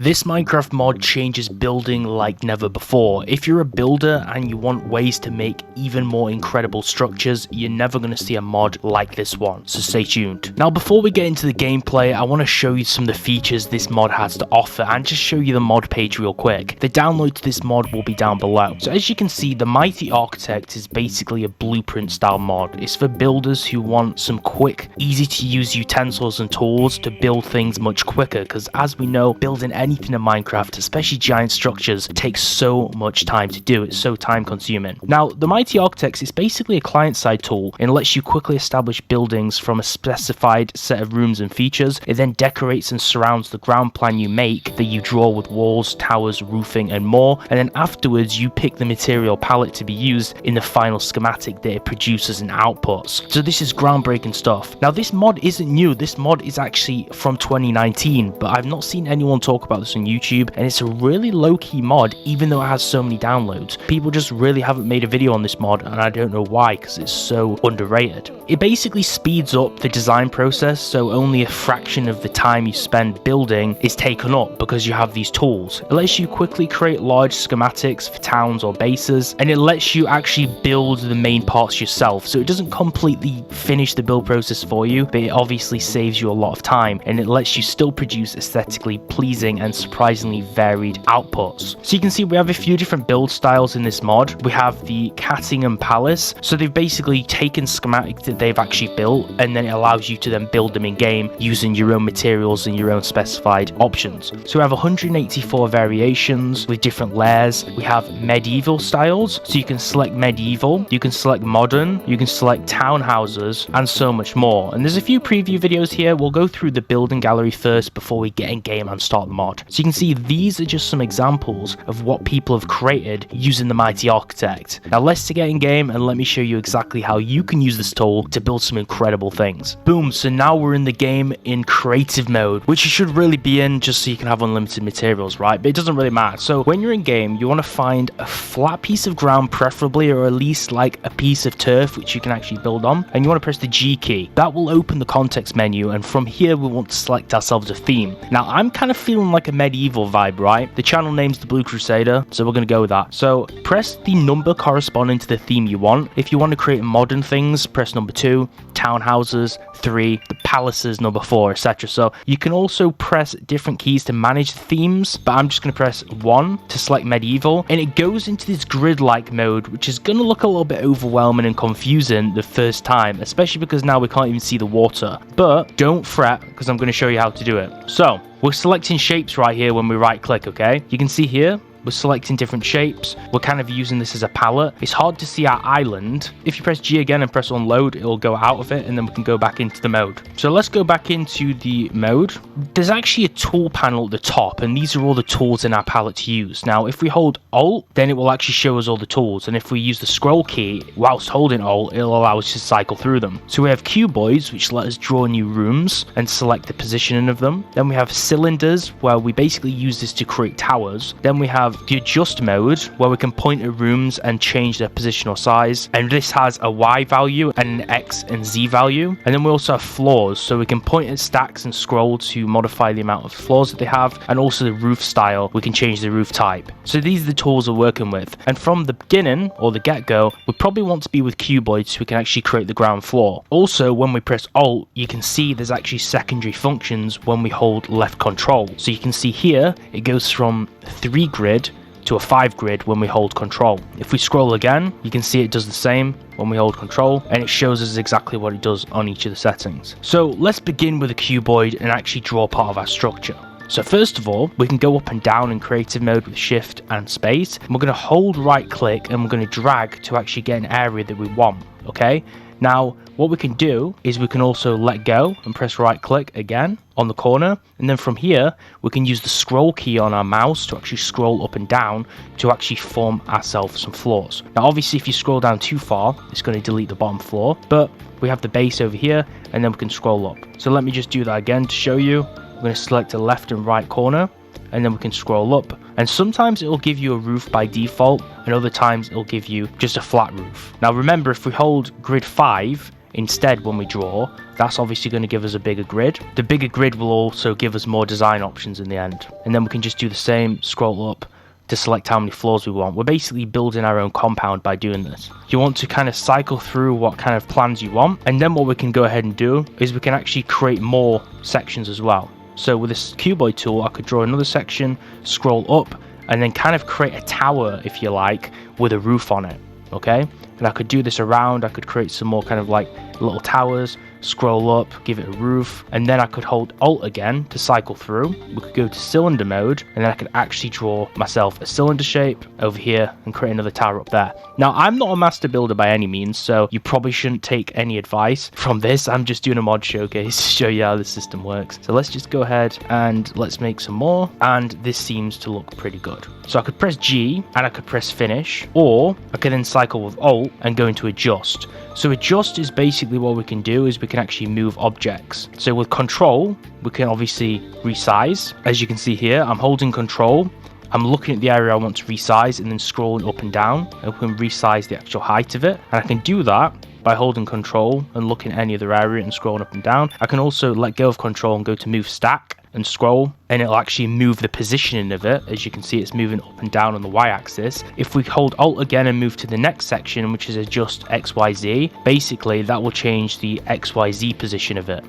This Minecraft mod changes building like never before. If you're a builder and you want ways to make even more incredible structures, you're never going to see a mod like this one, so stay tuned. Now before we get into the gameplay, I want to show you some of the features this mod has to offer and just show you the mod page real quick. The download to this mod will be down below. So as you can see, the Mighty Architect is basically a blueprint style mod. It's for builders who want some quick, easy to use utensils and tools to build things much quicker, because as we know, building anything in Minecraft, especially giant structures, takes so much time to do. It's so time consuming. Now, the Mighty Architects is basically a client-side tool and lets you quickly establish buildings from a specified set of rooms and features. It then decorates and surrounds the ground plan you make that you draw with walls, towers, roofing, and more. And then afterwards, you pick the material palette to be used in the final schematic that it produces and outputs. So this is groundbreaking stuff. Now, this mod isn't new. This mod is actually from 2019, but I've not seen anyone talk about this on YouTube, and it's a really low-key mod even though it has so many downloads. People just really haven't made a video on this mod, and I don't know why, because it's so underrated. It basically speeds up the design process, so only a fraction of the time you spend building is taken up because you have these tools. It lets you quickly create large schematics for towns or bases, and it lets you actually build the main parts yourself, so it doesn't completely finish the build process for you, but it obviously saves you a lot of time, and it lets you still produce aesthetically pleasing and surprisingly varied outputs. So you can see we have a few different build styles in this mod. We have the Cattingham Palace, so they've basically taken schematics that they've actually built, and then it allows you to then build them in game using your own materials and your own specified options. So we have 184 variations with different layers. We have medieval styles, so you can select medieval, you can select modern, you can select townhouses, and so much more. And there's a few preview videos here. We'll go through the building gallery first before we get in game and start the mod. So you can see these are just some examples of what people have created using the Mighty Architect. Now let's get in game and let me show you exactly how you can use this tool to build some incredible things. Boom, so now we're in the game in creative mode, which you should really be in just so you can have unlimited materials, right? But it doesn't really matter. So when you're in game, you want to find a flat piece of ground preferably, or at least like a piece of turf which you can actually build on, and you want to press the G key. That will open the context menu, and from here we want to select ourselves a theme. Now I'm kind of feeling like a medieval vibe, right? The channel name's The Blue Crusader, so we're going to go with that. So press the number corresponding to the theme you want. If you want to create modern things, press number 2, townhouses 3, the palaces number 4, etc. So you can also press different keys to manage the themes, but I'm just going to press 1 to select medieval, and it goes into this grid-like mode, which is going to look a little bit overwhelming and confusing the first time, especially because now we can't even see the water. But don't fret, because I'm going to show you how to do it. So we're selecting shapes right here when we right click, okay? You can see here we're selecting different shapes. We're kind of using this as a palette. It's hard to see our island. If you press G again and press unload, it'll go out of it, and then we can go back into the mode. So let's go back into the mode. There's actually a tool panel at the top, and these are all the tools in our palette to use. Now if we hold Alt, then it will actually show us all the tools, and if we use the scroll key whilst holding Alt, it'll allow us to cycle through them. So we have cuboids, which let us draw new rooms and select the positioning of them. Then we have cylinders, where we basically use this to create towers. Then we have the adjust mode, where we can point at rooms and change their position or size, and this has a Y value and an X and Z value. And then we also have floors, so we can point at stacks and scroll to modify the amount of floors that they have, and also the roof style, we can change the roof type. So these are the tools we're working with, and from the beginning or the get-go, we probably want to be with cuboids so we can actually create the ground floor. Also, when we press Alt, you can see there's actually secondary functions when we hold left control. So you can see here it goes from 3 grid to a 5 grid when we hold control. If we scroll again, you can see it does the same when we hold control, and it shows us exactly what it does on each of the settings. So let's begin with a cuboid and actually draw part of our structure. So first of all, we can go up and down in creative mode with shift and space, and we're going to hold right click and we're going to drag to actually get an area that we want, okay? Now what we can do is we can also let go and press right click again on the corner, and then from here we can use the scroll key on our mouse to actually scroll up and down to actually form ourselves some floors. Now obviously if you scroll down too far, it's going to delete the bottom floor, but we have the base over here, and then we can scroll up. So let me just do that again to show you. We're going to select the left and right corner, and then we can scroll up, and sometimes it'll give you a roof by default, and other times it'll give you just a flat roof. Now remember, if we hold grid 5, instead when we draw, that's obviously going to give us a bigger grid. The bigger grid will also give us more design options in the end. And then we can just do the same, scroll up to select how many floors we want. We're basically building our own compound by doing this. You want to kind of cycle through what kind of plans you want, and then what we can go ahead and do is we can actually create more sections as well. So with this cuboid tool, I could draw another section, scroll up, and then kind of create a tower, if you like, with a roof on it, okay? And I could do this around, I could create some more kind of like little towers, scroll up, give it a roof, and then I could hold Alt again to cycle through. We could go to cylinder mode, and then I could actually draw myself a cylinder shape over here and create another tower up there. Now, I'm not a master builder by any means, so you probably shouldn't take any advice from this. I'm just doing a mod showcase to show you how the system works. So let's just go ahead and let's make some more, and this seems to look pretty good. So I could press G and I could press finish, or I could then cycle with Alt and go into adjust. So adjust is basically what we can do is we can actually move objects. So with control, we can obviously resize. As you can see here, I'm holding control. I'm looking at the area I want to resize and then scrolling up and down, and we can resize the actual height of it. And I can do that by holding control and looking at any other area and scrolling up and down. I can also let go of control and go to move stack and scroll, and it'll actually move the positioning of it. As you can see, it's moving up and down on the y-axis. If we hold Alt again and move to the next section, which is adjust XYZ, basically that will change the XYZ position of it,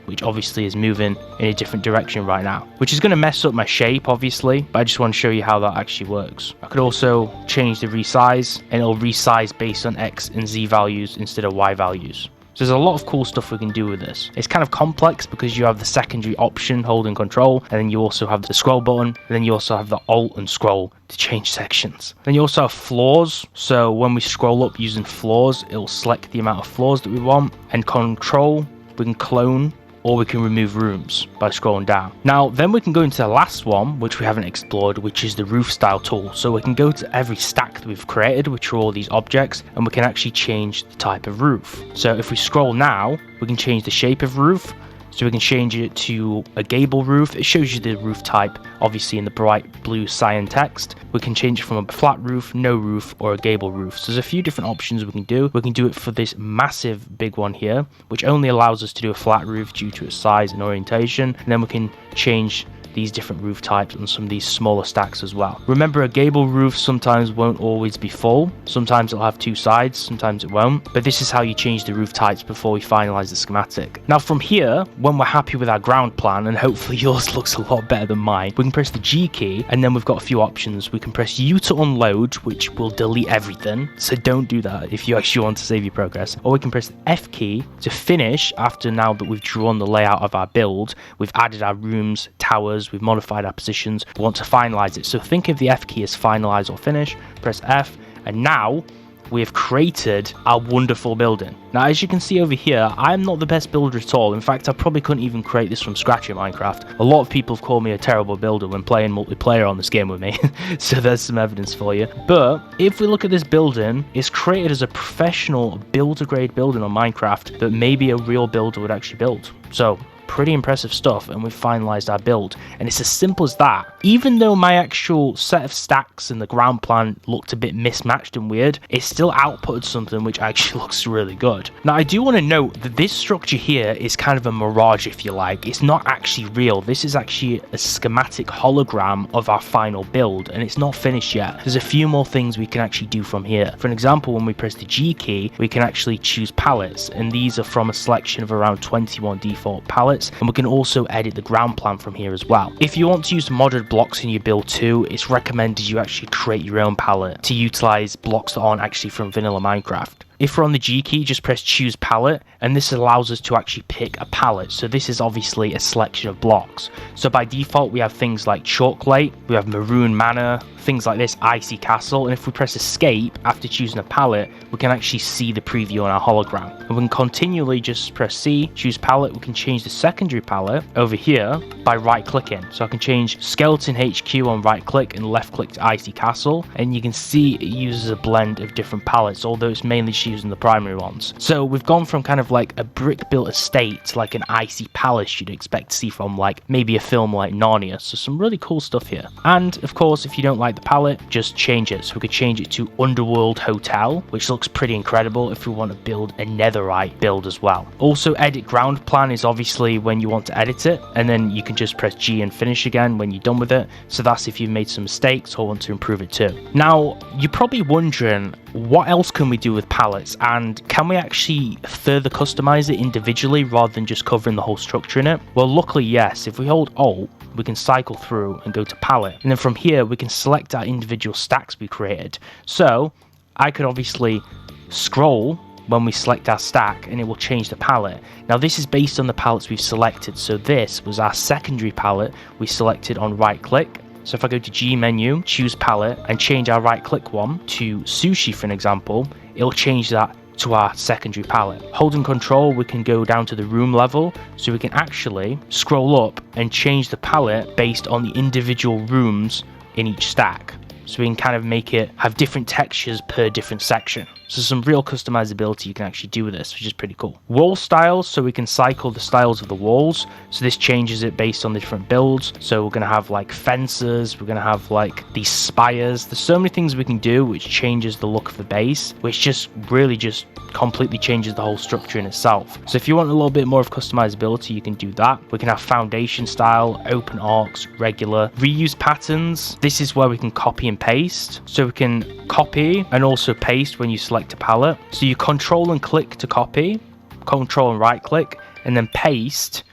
which obviously is moving in a different direction right now, which is going to mess up my shape obviously, but I just want to show you how that actually works. I could also change the resize, and it'll resize based on X and Z values instead of Y values. So there's a lot of cool stuff we can do with this. It's kind of complex because you have the secondary option holding control, and then you also have the scroll button, and then you also have the Alt and scroll to change sections. Then you also have floors. So when we scroll up using floors, it'll select the amount of floors that we want, and control, we can clone, or we can remove rooms by scrolling down. Now, then we can go into the last one, which we haven't explored, which is the roof style tool. So we can go to every stack that we've created, which are all these objects, and we can actually change the type of roof. So if we scroll now, we can change the shape of roof. So we can change it to a gable roof. It shows you the roof type, obviously in the bright blue cyan text. We can change it from a flat roof, no roof, or a gable roof. So there's a few different options we can do. We can do it for this massive big one here, which only allows us to do a flat roof due to its size and orientation. And then we can change these different roof types on some of these smaller stacks as well. Remember, a gable roof sometimes won't always be full. Sometimes it'll have two sides, sometimes it won't. But this is how you change the roof types before we finalize the schematic. Now from here, when we're happy with our ground plan, and hopefully yours looks a lot better than mine, we can press the G key, and then we've got a few options. We can press U to unload, which will delete everything. So don't do that if you actually want to save your progress. Or we can press the F key to finish. After now that we've drawn the layout of our build, we've added our rooms, towers, we've modified our positions, we want to finalize it. So think of the F key as finalize or finish, press F, and now we have created our wonderful building. Now, as you can see over here, I'm not the best builder at all. In fact, I probably couldn't even create this from scratch in Minecraft. A lot of people have called me a terrible builder when playing multiplayer on this game with me. So there's some evidence for you. But if we look at this building, it's created as a professional builder grade building on Minecraft that maybe a real builder would actually build. So pretty impressive stuff, and we've finalized our build, and it's as simple as that. Even though my actual set of stacks and the ground plan looked a bit mismatched and weird, it still outputted something which actually looks really good. Now, I do want to note that this structure here is kind of a mirage, if you like. It's not actually real. This is actually a schematic hologram of our final build, and it's not finished yet. There's a few more things we can actually do from here. For an example, when we press the G key, we can actually choose palettes, and these are from a selection of around 21 default palettes. And we can also edit the ground plan from here as well. If you want to use modded blocks in your build too, it's recommended you actually create your own palette to utilize blocks that aren't actually from vanilla Minecraft. If we're on the G key, just press choose palette, and this allows us to actually pick a palette. So this is obviously a selection of blocks. So by default, we have things like Chalklate, we have Maroon Manor, things like this, Icy Castle, and if we press escape after choosing a palette, we can actually see the preview on our hologram. And we can continually just press C, choose palette. We can change the secondary palette over here by right clicking. So I can change Skeleton HQ on right click and left click to Icy Castle, and you can see it uses a blend of different palettes, although it's mainly just actually using the primary ones. So we've gone from kind of like a brick built estate to like an icy palace you'd expect to see from like maybe a film like Narnia. So some really cool stuff here. And of course, if you don't like the palette, just change it. So we could change it to Underworld Hotel, which looks pretty incredible if we want to build a netherite build as well. Also, edit ground plan is obviously when you want to edit it, and then you can just press G and finish again when you're done with it. So that's if you've made some mistakes or want to improve it too. Now, you're probably wondering, what else can we do with palettes, and can we actually further customize it individually rather than just covering the whole structure in it? Well, luckily yes. If we hold Alt, we can cycle through and go to palette, and then from here we can select our individual stacks we created. So I could obviously scroll when we select our stack and it will change the palette. Now this is based on the palettes we've selected. So this was our secondary palette we selected on right click. So if I go to G menu, choose palette, and change our right click one to sushi for an example, it'll change that to our secondary palette. Holding control, we can go down to the room level, so we can actually scroll up and change the palette based on the individual rooms in each stack. So we can kind of make it have different textures per different section. So some real customizability you can actually do with this, which is pretty cool. Wall styles, so we can cycle the styles of the walls. So this changes it based on the different builds. So we're going to have like fences, we're going to have like these spires. There's so many things we can do which changes the look of the base, which just really just completely changes the whole structure in itself. So if you want a little bit more of customizability, you can do that. We can have foundation style, open arcs, regular, reuse patterns. This is where we can copy and paste. So we can copy and also paste when you select a palette. So you control and click to copy, control and right click, and then paste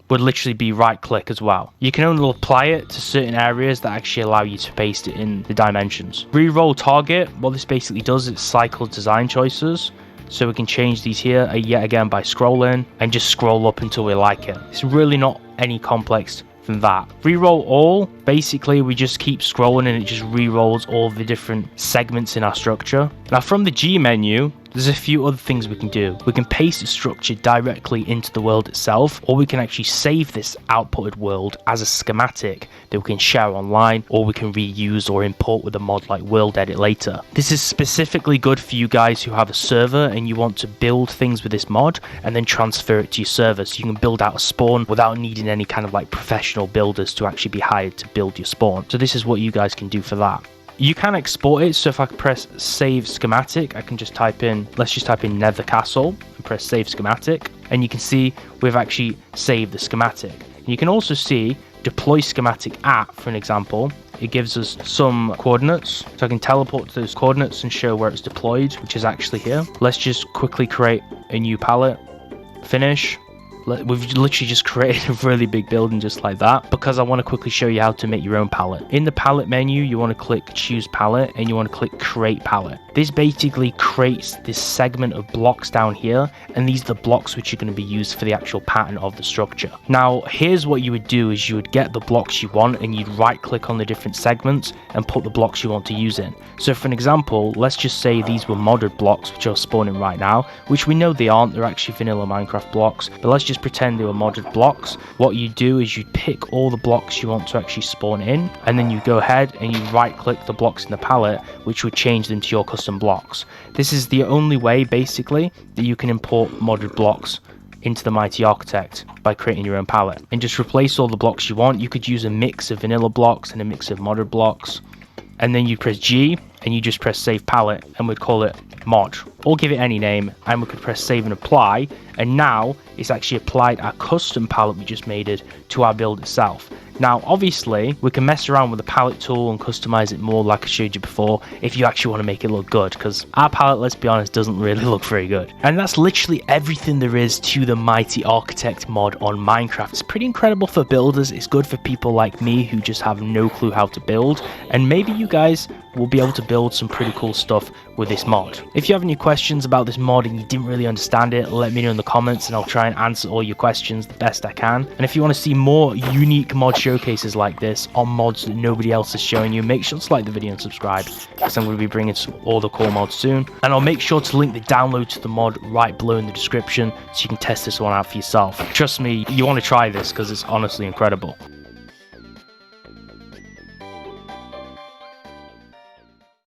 would literally be right click as well. You can only apply it to certain areas that actually allow you to paste it in the dimensions. Reroll target, what this basically does is cycle design choices. So we can change these here yet again by scrolling and just scroll up until we like it. It's really not any complex than that. Reroll all, basically we just keep scrolling and it just re-rolls all the different segments in our structure. Now from the G menu, there's a few other things we can do. We can paste the structure directly into the world itself, or we can actually save this outputted world as a schematic that we can share online, or we can reuse or import with a mod like World Edit later. This is specifically good for you guys who have a server and you want to build things with this mod and then transfer it to your server, so you can build out a spawn without needing any kind of like professional builders to actually be hired to build your spawn. So this is what you guys can do for that. You can export it, so if I press save schematic, I can just type in, let's just type in Nether Castle and press save schematic, and you can see we've actually saved the schematic. You can also see deploy schematic at, for an example. It gives us some coordinates, so I can teleport to those coordinates and show where it's deployed, which is actually here. Let's just quickly create a new palette, finish. We've literally just created a really big building just like that, because I want to quickly show you how to make your own palette. In the palette menu, you want to click choose palette and you want to click create palette. This basically creates this segment of blocks down here, and these are the blocks which are going to be used for the actual pattern of the structure. Now here's what you would do, is you would get the blocks you want and you'd right click on the different segments and put the blocks you want to use in. So for an example, let's just say these were modded blocks which are spawning right now, which we know they aren't, they're actually vanilla Minecraft blocks, but let's just pretend they were modded blocks. What you do is you pick all the blocks you want to actually spawn in, and then you go ahead and you right click the blocks in the palette, which would change them to your custom blocks. This is the only way basically that you can import modded blocks into the Mighty Architect, by creating your own palette, and just replace all the blocks you want. You could use a mix of vanilla blocks and a mix of modded blocks, and then you press G and you just press save palette, and we'd call it mod, or give it any name, and we could press save and apply, and now it's actually applied our custom palette we just made it to our build itself. Now obviously we can mess around with the palette tool and customize it more like I showed you before if you actually want to make it look good, because our palette, let's be honest, doesn't really look very good. And that's literally everything there is to the Mighty Architect mod on Minecraft. It's pretty incredible for builders, it's good for people like me who just have no clue how to build, and maybe you guys will be able to build some pretty cool stuff with this mod. If you have any questions about this mod and you didn't really understand it, let me know in the comments and I'll try and answer all your questions the best I can. And if you want to see more unique mod showcases like this on mods that nobody else is showing you, make sure to like the video and subscribe, because I'm going to be bringing some other cool mods soon. And I'll make sure to link the download to the mod right below in the description so you can test this one out for yourself. Trust me, you want to try this because it's honestly incredible.